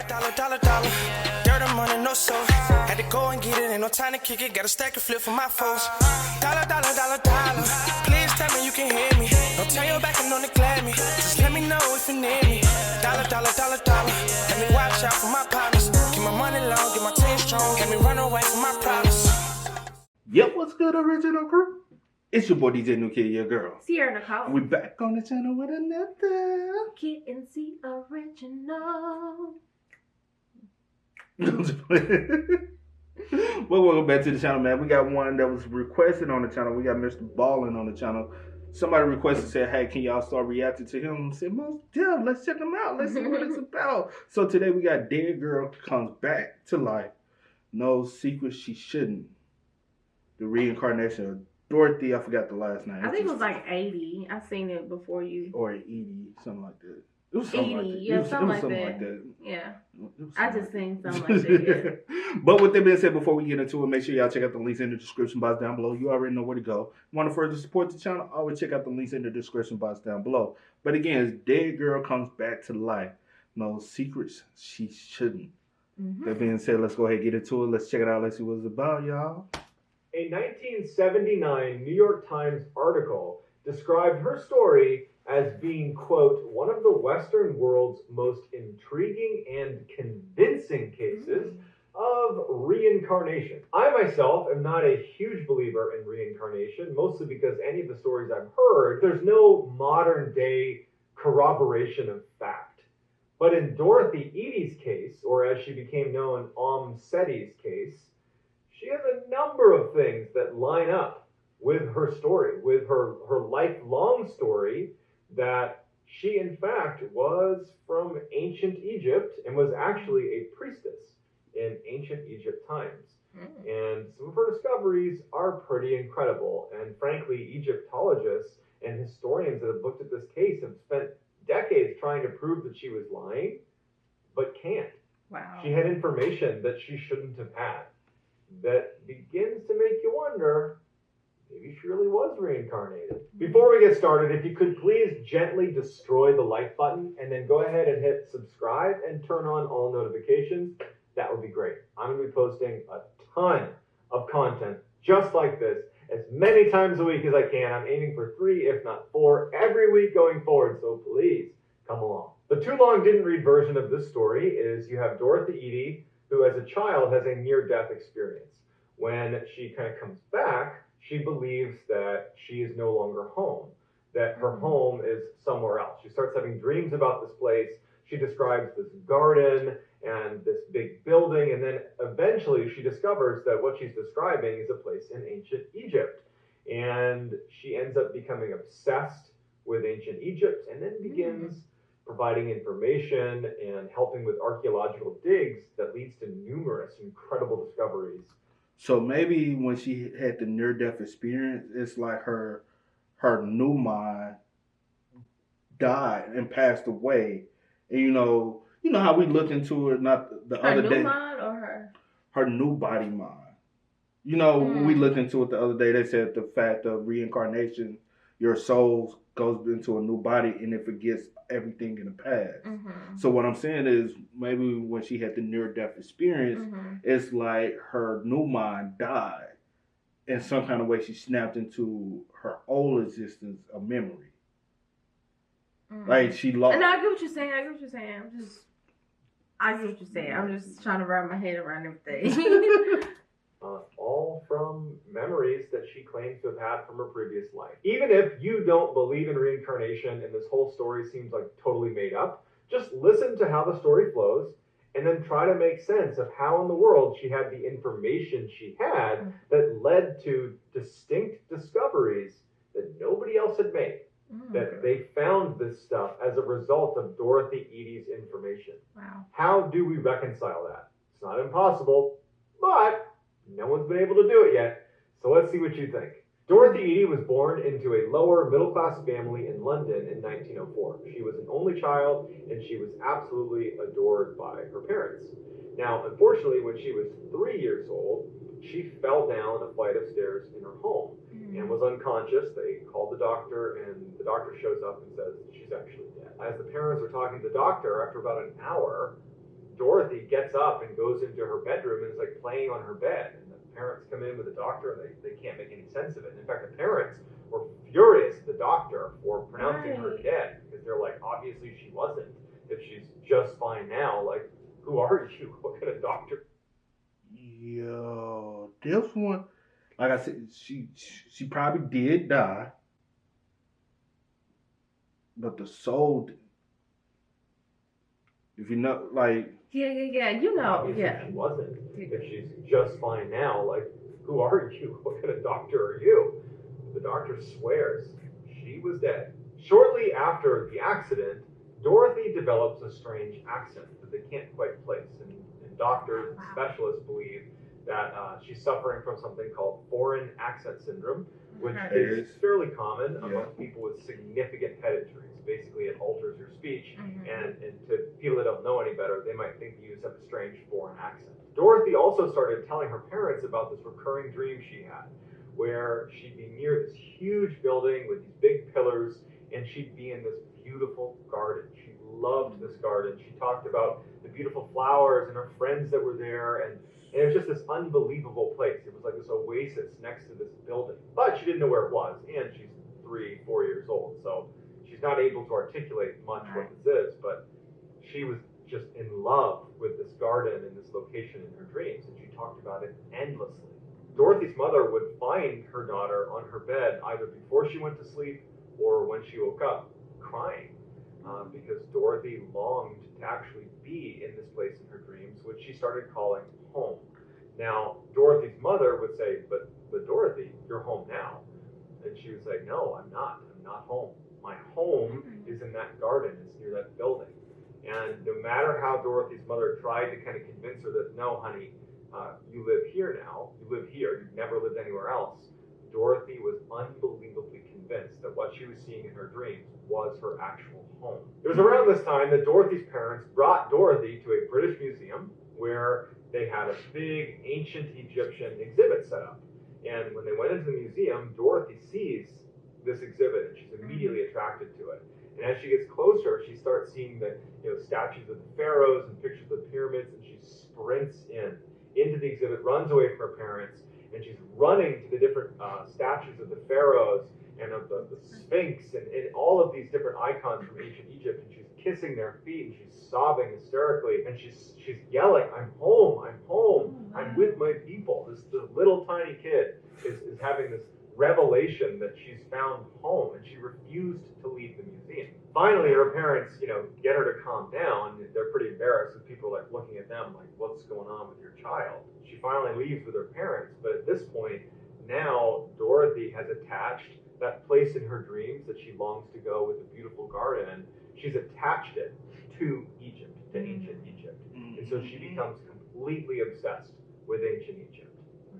Dollar. Dirt and money, no soul. Had to go and get it, ain't no time to kick it. Got a stack and flip for my foes. Dollar. Please tell me you can hear me. Don't turn your back and don't neglect me. Just let me know if you need me. Dollar. Let me watch out for my partners. Keep my money long, get my team strong. Let me run away from my problems. Yep, what's good, original crew? It's your boy DJ New Kid, your girl. Sierra Nicole. We back on the channel with another Kid and C original. Well, welcome back to the channel, man. We got one that was requested on the channel. We got Mr.Ballen on the channel. Somebody requested, said, hey, can y'all start reacting to him? I said, most yeah, let's check him out. Let's see what it's about. So today we got Dead Girl Comes Back to Life. No secrets she shouldn't. The reincarnation of Dorothy, I forgot the last name. I think it was like 80. I seen it before you. Or Edie, something like that. It was something 80, like that. yeah, something like that. Yeah. I just seen something like that. Yeah. But with that being said, before we get into it, make sure y'all check out the links in the description box down below. You already know where to go. Want to further support the channel? Always check out the links in the description box down below. But again, it's Dead Girl Comes Back to Life. No secrets she shouldn't. That being said, let's go ahead and get into it. Let's check it out. Let's see what it's about, y'all. A 1979 New York Times article described her story as being, quote, one of the Western world's most intriguing and convincing cases of reincarnation. I myself am not a huge believer in reincarnation, mostly because any of the stories I've heard, there's no modern day corroboration of fact. But in Dorothy Edie's case, or as she became known, Setti's case, she has a number of things that line up with her story, with her lifelong story, that she in fact was from ancient Egypt and was actually a priestess in ancient Egypt times. And some of her discoveries are pretty incredible. And frankly, Egyptologists and historians that have looked at this case have spent decades trying to prove that she was lying, but can't. Wow. She had information that she shouldn't have had that begins to make you wonder, maybe she really was reincarnated. Before we get started, if you could please gently destroy the like button and then go ahead and hit subscribe and turn on all notifications, that would be great. I'm going to be posting a ton of content just like this as many times a week as I can. I'm aiming for 3, if not 4, every week going forward, so please come along. The too long didn't read version of this story is you have Dorothy Edie, who as a child has a near-death experience. When she kind of comes back, she believes that she is no longer home, that her home is somewhere else. She starts having dreams about this place. She describes this garden and this big building, and then eventually she discovers that what she's describing is a place in ancient Egypt. And she ends up becoming obsessed with ancient Egypt and then begins providing information and helping with archaeological digs that leads to numerous incredible discoveries. So maybe when she had the near-death experience, it's like her new mind died and passed away. And you know how we looked into it not the other day. Her new mind or her new body mind. You know, when we looked into it the other day, they said the fact of reincarnation, your soul goes into a new body and it forgets everything in the past. So what I'm saying is maybe when she had the near-death experience, it's like her new mind died. In some kind of way, she snapped into her old existence of memory. Like she lost. And I get what you're saying. I get what you're saying. I'm just trying to wrap my head around everything. All from memories that she claims to have had from her previous life. Even if you don't believe in reincarnation and this whole story seems like totally made up, just listen to how the story flows and then try to make sense of how in the world she had the information she had that led to distinct discoveries that nobody else had made. That they found this stuff as a result of Dorothy Edie's information. Wow. How do we reconcile that? It's not impossible, but no one's been able to do it yet, so let's see what you think. Dorothy Edie was born into a lower middle-class family in London in 1904. She was an only child, and she was absolutely adored by her parents. Now, unfortunately, when she was 3 years old, she fell down a flight of stairs in her home and was unconscious. They called the doctor, and the doctor shows up and says she's actually dead. As the parents are talking to the doctor, after about an hour, Dorothy gets up and goes into her bedroom and is like playing on her bed. And the parents come in with the doctor and they can't make any sense of it. And in fact, the parents were furious at the doctor for pronouncing her dead, because they're like, obviously she wasn't. If she's just fine now, like, who are you? What kind of doctor? Yo, this one, like I said, she probably did die, but the soul, if you know, like, yeah, you know, obviously she wasn't. If she's just fine now, like, who are you? What kind of doctor are you? The doctor swears she was dead. Shortly after the accident, Dorothy develops a strange accent that they can't quite place, and doctors and specialists believe that she's suffering from something called foreign accent syndrome, which is fairly common among people with significant head injuries. Basically, it alters your speech, and to people that don't know any better, they might think you just have a strange foreign accent. Dorothy also started telling her parents about this recurring dream she had, where she'd be near this huge building with these big pillars, and she'd be in this beautiful garden. She loved this garden. She talked about the beautiful flowers and her friends that were there, and it was just this unbelievable place. It was like this oasis next to this building. But she didn't know where it was, and she's 3-4 years old, so she's not able to articulate much what this is, but she was just in love with this garden and this location in her dreams, and she talked about it endlessly. Dorothy's mother would find her daughter on her bed either before she went to sleep or when she woke up, crying, because Dorothy longed to actually be in this place in her dreams, which she started calling home. Now, Dorothy's mother would say, but Dorothy, you're home now. And she would say, no, I'm not home. My home is in that garden. It's near that building. And no matter how Dorothy's mother tried to kind of convince her that, no, honey, you live here now. You live here. You've never lived anywhere else. Dorothy was unbelievably convinced that what she was seeing in her dreams was her actual home. It was around this time that Dorothy's parents brought Dorothy to a British museum where they had a big ancient Egyptian exhibit set up. And when they went into the museum, Dorothy sees this exhibit and she's immediately attracted to it. And as she gets closer, she starts seeing the statues of the pharaohs and pictures of the pyramids, and she sprints into the exhibit, runs away from her parents, and she's running to the different statues of the pharaohs and of the Sphinx and all of these different icons from ancient Egypt, and she's kissing their feet and she's sobbing hysterically, and she's yelling, I'm home, I'm with my people. This little tiny kid is having this revelation that she's found home, and she refused to leave the museum. Finally, her parents, get her to calm down. They're pretty embarrassed with people like looking at them like, what's going on with your child? She finally leaves with her parents, but at this point, now Dorothy has attached that place in her dreams that she longs to go with the beautiful garden. She's attached it to Egypt, to ancient Egypt. And so she becomes completely obsessed with ancient Egypt.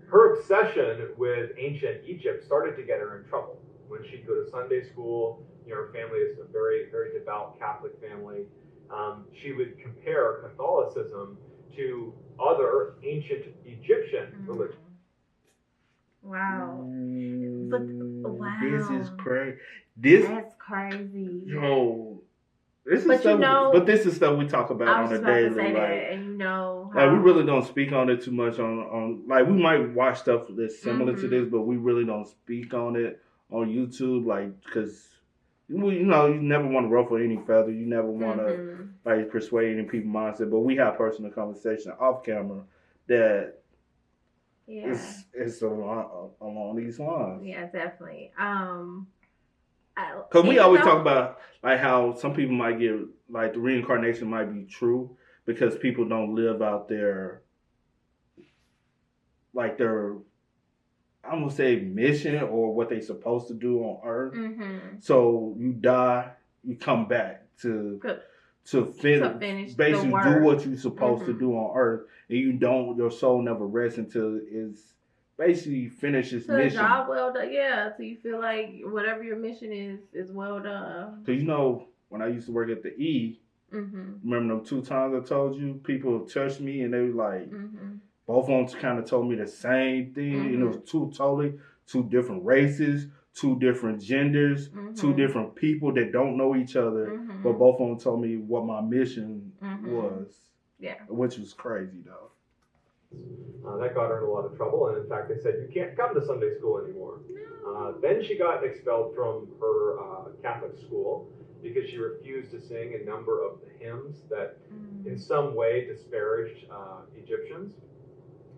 Her obsession with ancient Egypt started to get her in trouble. When she'd go to Sunday school, her family is a very, very devout Catholic family. She would compare Catholicism to other ancient Egyptian religions. Wow. But wow. This is crazy. That's crazy. Yo, this is stuff. But this is stuff we talk about on a daily. Like we really don't speak on it too much. On like, we might watch stuff that's similar to this, but we really don't speak on it on YouTube. Like, because you never want to ruffle any feather. You never want to like persuade any people's mindset. But we have personal conversation off camera that. Yeah. It's along these lines. Yeah, definitely. Because we always talk about like how some people might get like the reincarnation might be true because people don't live out their I'm gonna say mission or what they supposed to do on Earth. So you die, you come back to finish basically do what you're supposed to do on Earth, and your soul never rests until it's basically finishes mission. The job well done, so you feel like whatever your mission is well done. Because when I used to work at the E, remember them 2 times I told you people touched me and they were like, both of them kind of told me the same thing, and it was two different races, 2 different genders, 2 different people that don't know each other, but both of them told me what my mission was. Yeah. Which was crazy, though. That got her in a lot of trouble, and in fact, they said, you can't come to Sunday school anymore. Then she got expelled from her Catholic school because she refused to sing a number of the hymns that in some way disparaged Egyptians,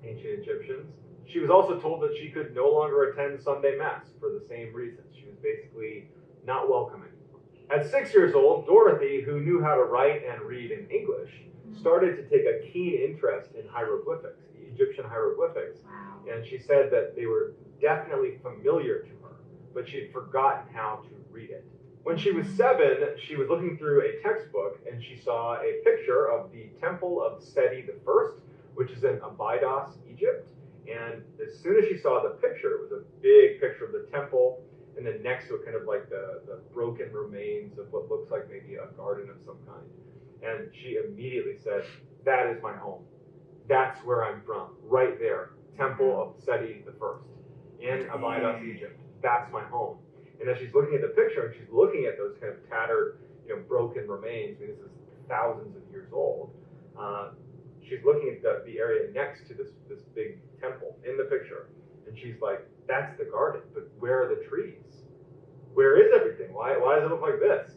ancient Egyptians. She was also told that she could no longer attend Sunday Mass for the same reasons. She was basically not welcoming. At 6 years old, Dorothy, who knew how to write and read in English, started to take a keen interest in hieroglyphics, Egyptian hieroglyphics. Wow. And she said that they were definitely familiar to her, but she had forgotten how to read it. When she was 7, she was looking through a textbook and she saw a picture of the Temple of Seti I, which is in Abydos, Egypt. And as soon as she saw the picture, it was a big picture of the temple, and then next to it, kind of like the broken remains of what looks like maybe a garden of some kind. And she immediately said, that is my home. That's where I'm from, right there. Temple of Seti I in Abydos, Egypt. That's my home. And as she's looking at the picture, and she's looking at those kind of tattered, broken remains, I mean, this is thousands of years old, she's looking at the area next to this big temple in the picture. And she's like, that's the garden, but where are the trees? Where is everything? Why does it look like this?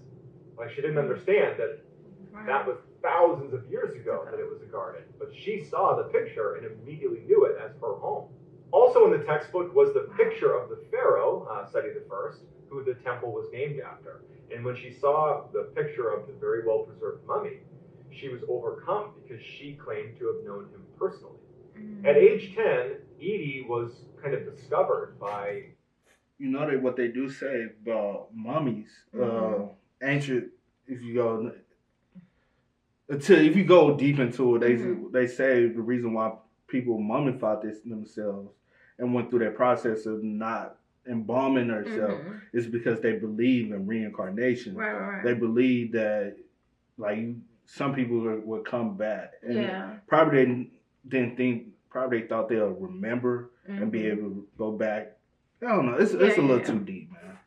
Like, she didn't understand that that was thousands of years ago that it was a garden. But she saw the picture and immediately knew it as her home. Also in the textbook was the picture of the pharaoh, Seti I, who the temple was named after. And when she saw the picture of the very well-preserved mummy, she was overcome because she claimed to have known him personally. At age 10, Edie was kind of discovered by... You know what they do say about mummies, ancient, if you go deep into it, they say the reason why people mummified themselves and went through that process of not embalming themselves is because they believe in reincarnation. Right. They believe that, like, some people would come back. And probably they thought they'll remember and be able to go back. I don't know. It's a little too deep, man.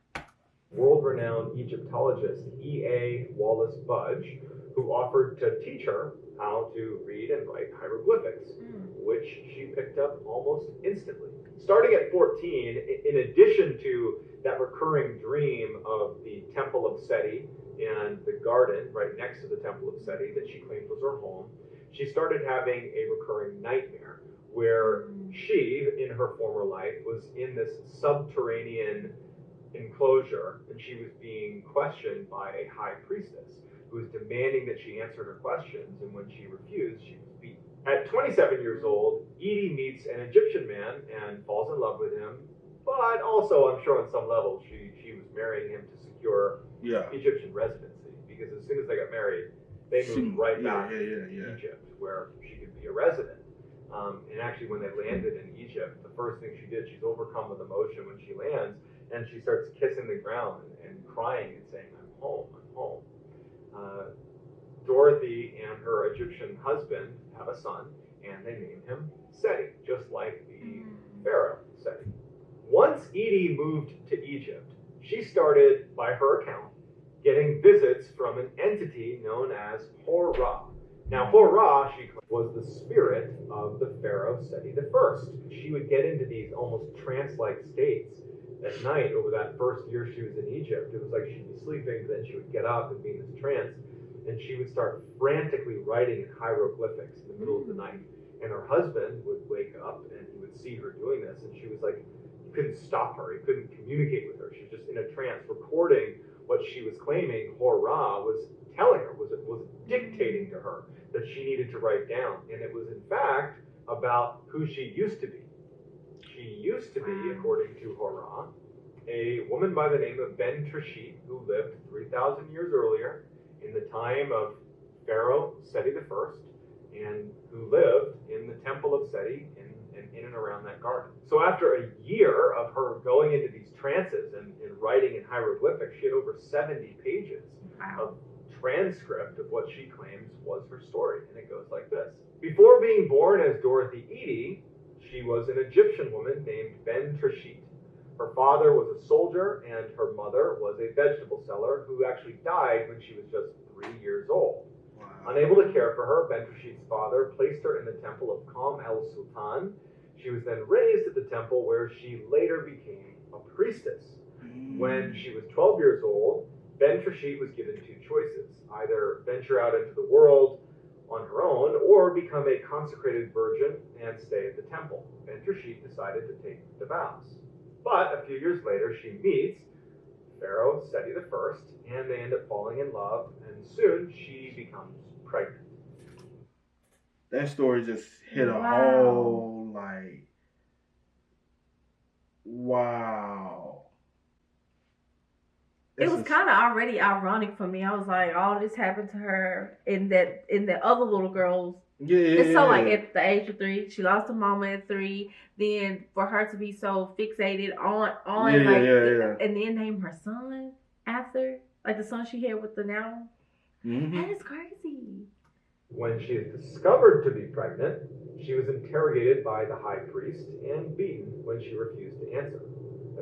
World-renowned Egyptologist E.A. Wallace Budge, who offered to teach her how to read and write hieroglyphics, which she picked up almost instantly. Starting at 14, in addition to that recurring dream of the Temple of Seti and the garden right next to the Temple of Seti that she claimed was her home, she started having a recurring nightmare where she, in her former life, was in this subterranean enclosure, and she was being questioned by a high priestess who was demanding that she answer her questions, and when she refused, she was beaten. At 27 years old, Edie meets an Egyptian man and falls in love with him, but also, I'm sure on some level, she was marrying him to secure Egyptian residency, because as soon as they got married, they moved right back to Egypt, where she could be a resident. And actually, when they landed in Egypt, the first thing she did, she's overcome with emotion when she lands, and she starts kissing the ground and crying and saying, I'm home, I'm home. Dorothy and her Egyptian husband have a son, and they name him Seti, just like the pharaoh Seti. Once Edie moved to Egypt, she started, by her account, getting visits from an entity known as Hor-Ra. Now, Hor-Ra, she was the spirit of the pharaoh Seti I. She would get into these almost trance-like states at night over that first year she was in Egypt. It was like she'd be sleeping, then she would get up and be in this trance, and she would start frantically writing in hieroglyphics in the middle of the night. And her husband would wake up, and he would see her doing this, and she was like, you couldn't stop her, you couldn't communicate with her. She was just in a trance, recording what she was claiming Hor-Ra was telling her, was dictating to her that she needed to write down. And it was, in fact, about who she used to be. She used to be, according to Hor-Ra, a woman by the name of Ben Trishit, who lived 3,000 years earlier in the time of Pharaoh Seti I, and who lived in the Temple of Seti in and around that garden. So after a year of her going into these trances and writing in hieroglyphics, she had over 70 pages of transcript of what she claims was her story, and it goes like this. Before being born as Dorothy Edie, she was an Egyptian woman named Ben Trishit. Her father was a soldier, and her mother was a vegetable seller who actually died when she was just 3 years old. Wow. Unable to care for her, Bentrashid's father placed her in the temple of Qam el-Sultan. She was then raised at the temple where she later became a priestess. When she was 12 years old, Bentrashid was given two choices: either venture out into the world on her own or become a consecrated virgin and stay at the temple. Bentrashid decided to take the vows. But a few years later, she meets Pharaoh Seti I, and they end up falling in love, and soon she becomes pregnant. That story just hit a whole, like, wow. It was kind of already ironic for me. I was like, all this happened to her, and the other little girls. Yeah. It's so like at the age of 3, she lost her mama at 3. Then for her to be so fixated on and then name her son after, like the son she had with the now. Mm-hmm. That is crazy. When she is discovered to be pregnant, she was interrogated by the high priest and beaten when she refused to answer.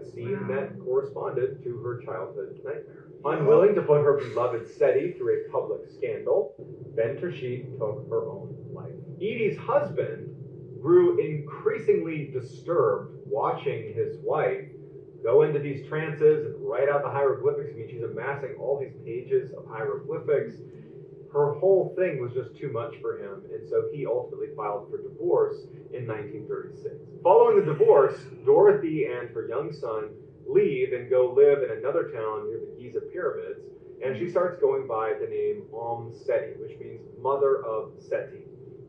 A scene that corresponded to her childhood nightmare. Unwilling to put her beloved Seti through a public scandal, Bentrashid took her own life. Edie's husband grew increasingly disturbed watching his wife go into these trances and write out the hieroglyphics. I mean, she's amassing all these pages of hieroglyphics. Her whole thing was just too much for him, and so he ultimately filed for divorce in 1936. Following the divorce, Dorothy and her young son leave and go live in another town near the Giza pyramids, and she starts going by the name Seti, which means mother of Seti.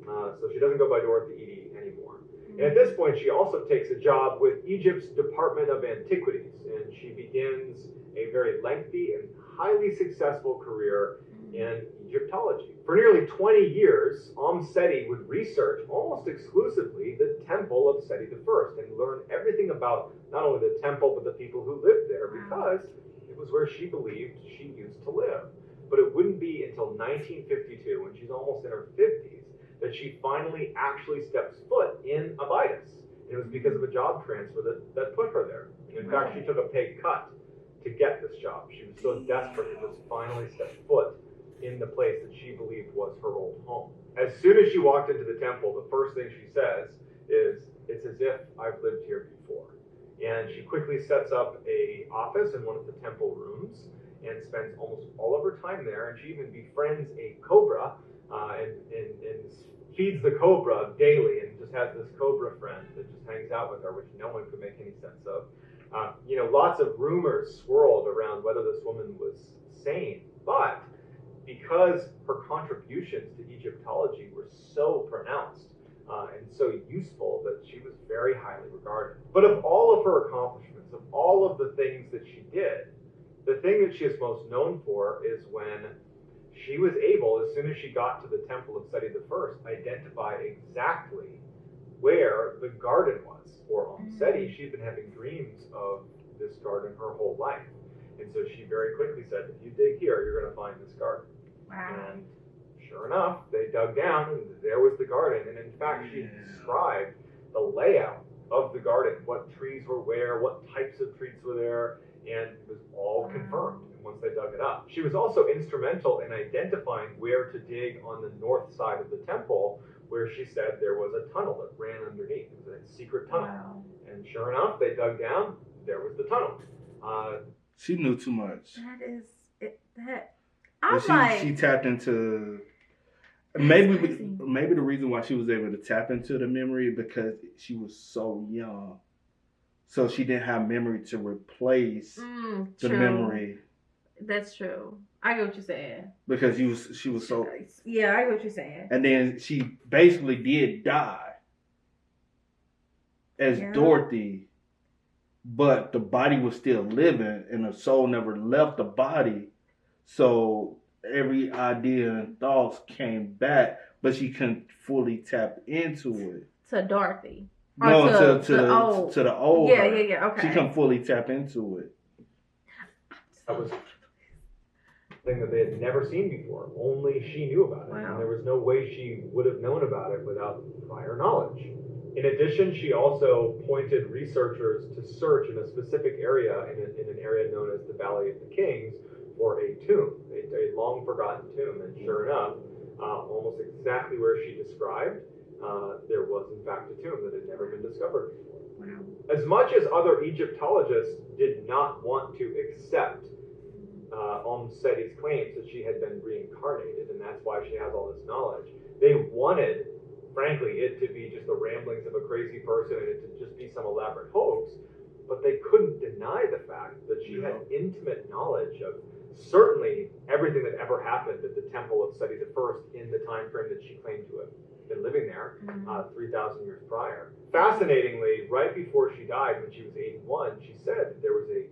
So she doesn't go by Dorothy Edie anymore. And at this point, she also takes a job with Egypt's Department of Antiquities, and she begins a very lengthy and highly successful career in Egyptology. For nearly 20 years, Seti would research almost exclusively the temple of Seti I and learn everything about not only the temple but the people who lived there, because it was where she believed she used to live. But it wouldn't be until 1952, when she's almost in her 50s, that she finally actually steps foot in Abydos. And it was because of a job transfer that put her there. And in fact, she took a pay cut to get this job. She was so desperate to just finally step foot in the place that she believed was her old home. As soon as she walked into the temple, the first thing she says is, "It's as if I've lived here before." And she quickly sets up a office in one of the temple rooms and spends almost all of her time there. And she even befriends a cobra and feeds the cobra daily, and just has this cobra friend that just hangs out with her, which no one could make any sense of. Lots of rumors swirled around whether this woman was sane, but because her contributions to Egyptology were so pronounced and so useful, that she was very highly regarded. But of all of her accomplishments, of all of the things that she did, the thing that she is most known for is when she was able, as soon as she got to the temple of Seti I, identify exactly where the garden was for Seti. She'd been having dreams of this garden her whole life. And so she very quickly said, if you dig here, you're going to find this garden. Wow. And sure enough, they dug down, and there was the garden. And in fact, she described the layout of the garden, what trees were where, what types of trees were there, and it was all confirmed once they dug it up. She was also instrumental in identifying where to dig on the north side of the temple, where she said there was a tunnel that ran underneath. It was a secret tunnel. Wow. And sure enough, they dug down, there was the tunnel. She knew too much. She tapped into maybe the reason why she was able to tap into the memory, because she was so young, so she didn't have memory to replace the memory. That's true. I get what you're saying. Because she was so. Yeah, I get what you're saying. And then she basically did die as Dorothy, but the body was still living, and the soul never left the body. So every idea and thoughts came back, but she couldn't fully tap into it. To Dorothy. No, to the old. Yeah, okay. She couldn't fully tap into it. That was thing that they had never seen before. Only she knew about it. Wow. And there was no way she would have known about it without prior knowledge. In addition, she also pointed researchers to search in a specific area, in an area known as the Valley of the Kings, for a tomb, a long forgotten tomb. And sure enough, almost exactly where she described, there was in fact a tomb that had never been discovered. Wow. As much as other Egyptologists did not want to accept Seti's claims that she had been reincarnated, and that's why she has all this knowledge, they wanted, frankly, it to be just the ramblings of a crazy person and it to just be some elaborate hoax, but they couldn't deny the fact that she had intimate knowledge of certainly everything that ever happened at the temple of Seti I in the time frame that she claimed to have been living there, 3,000 years prior. Fascinatingly, right before she died, when she was 81, she said that there was a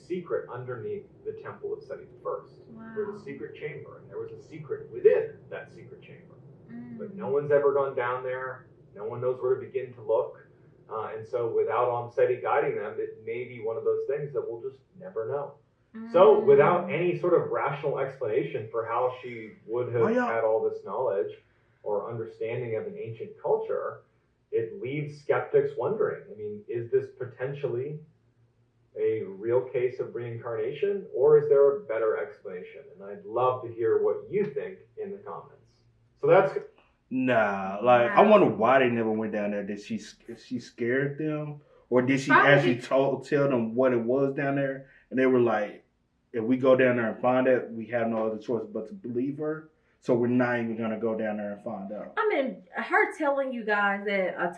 secret underneath the temple of Seti I. Wow. There was a secret chamber, and there was a secret within that secret chamber. But no one's ever gone down there. No one knows where to begin to look. And so without Seti guiding them, it may be one of those things that we'll just never know. So without any sort of rational explanation for how she would have had all this knowledge or understanding of an ancient culture, it leaves skeptics wondering, I mean, is this potentially a real case of reincarnation, or is there a better explanation? And I'd love to hear what you think in the comments. So that's... Nah, like, I wonder why they never went down there. Did she scared them? Or did she actually tell them what it was down there? And they were like, if we go down there and find it, we have no other choice but to believe her. So we're not even going to go down there and find out. I mean, her telling you guys that a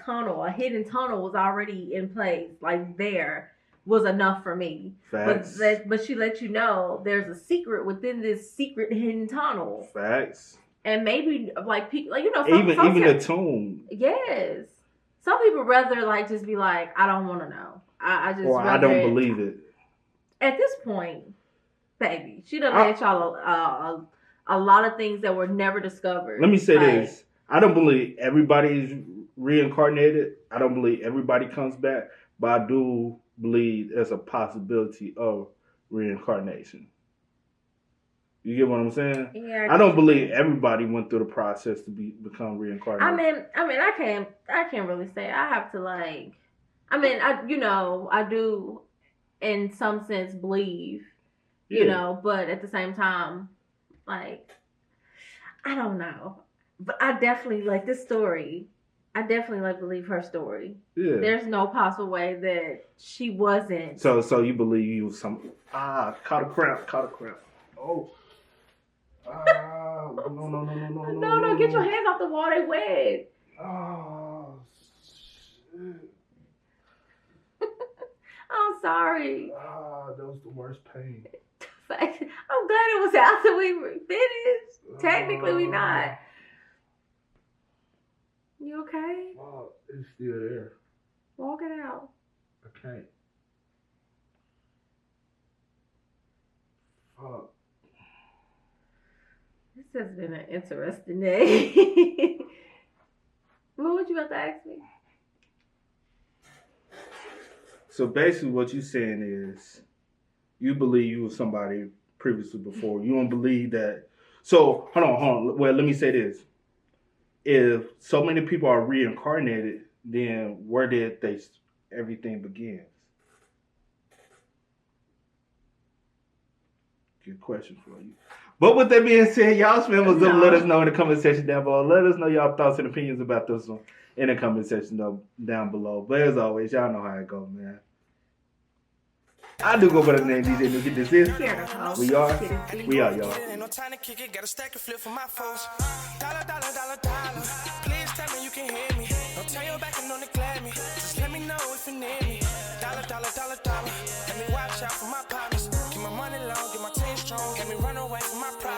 hidden tunnel was already in place, like there, was enough for me. Facts. But she let you know there's a secret within this secret hidden tunnel. Facts. And maybe, like, people, like, you know, even the tomb. Yes. Some people rather, like, just be like, I don't want to know. I just I don't believe it. At this point, baby, she done let y'all a lot of things that were never discovered. Let me say this. I don't believe everybody's reincarnated. I don't believe everybody comes back. But I do believe there's a possibility of reincarnation. You get what I'm saying? Yeah. I don't believe everybody went through the process to become reincarnated. I mean, I can't really say. I have to, like, I do in some sense believe, you know, but at the same time, like, I don't know. But I definitely like this story. I definitely like believe her story. Yeah. There's no possible way that she wasn't. So you believe you was some caught a cramp. Oh. No, Get your hands off the wall, they wet. Oh, shit. I'm sorry. That was the worst pain. I'm glad it was after we finished. Technically, we not. You okay? Oh, it's still there. Walk it out. I can't. Fuck. This has been an interesting day. What would you have to ask me? So basically what you're saying is you believe you were somebody previously before. You don't believe that. So, hold on. Well, let me say this. If so many people are reincarnated, then where did everything begin? Good question for you. But with that being said, y'all members, let us know in the comment section down below. Let us know y'all thoughts and opinions about this one in the comment section down below. But as always, y'all know how it goes, man. I do go by the name DJ Nuki. This is We are, y'all. Ain't no time to kick it, got a stack of flip for my folks. Dollar. Please tell me you can hear me. Don't turn your back and don't neglect me. Just let me know if you need me. Dollar. Let me watch out for my partners. Keep my money long, get my team strong. Get me run away from my pride.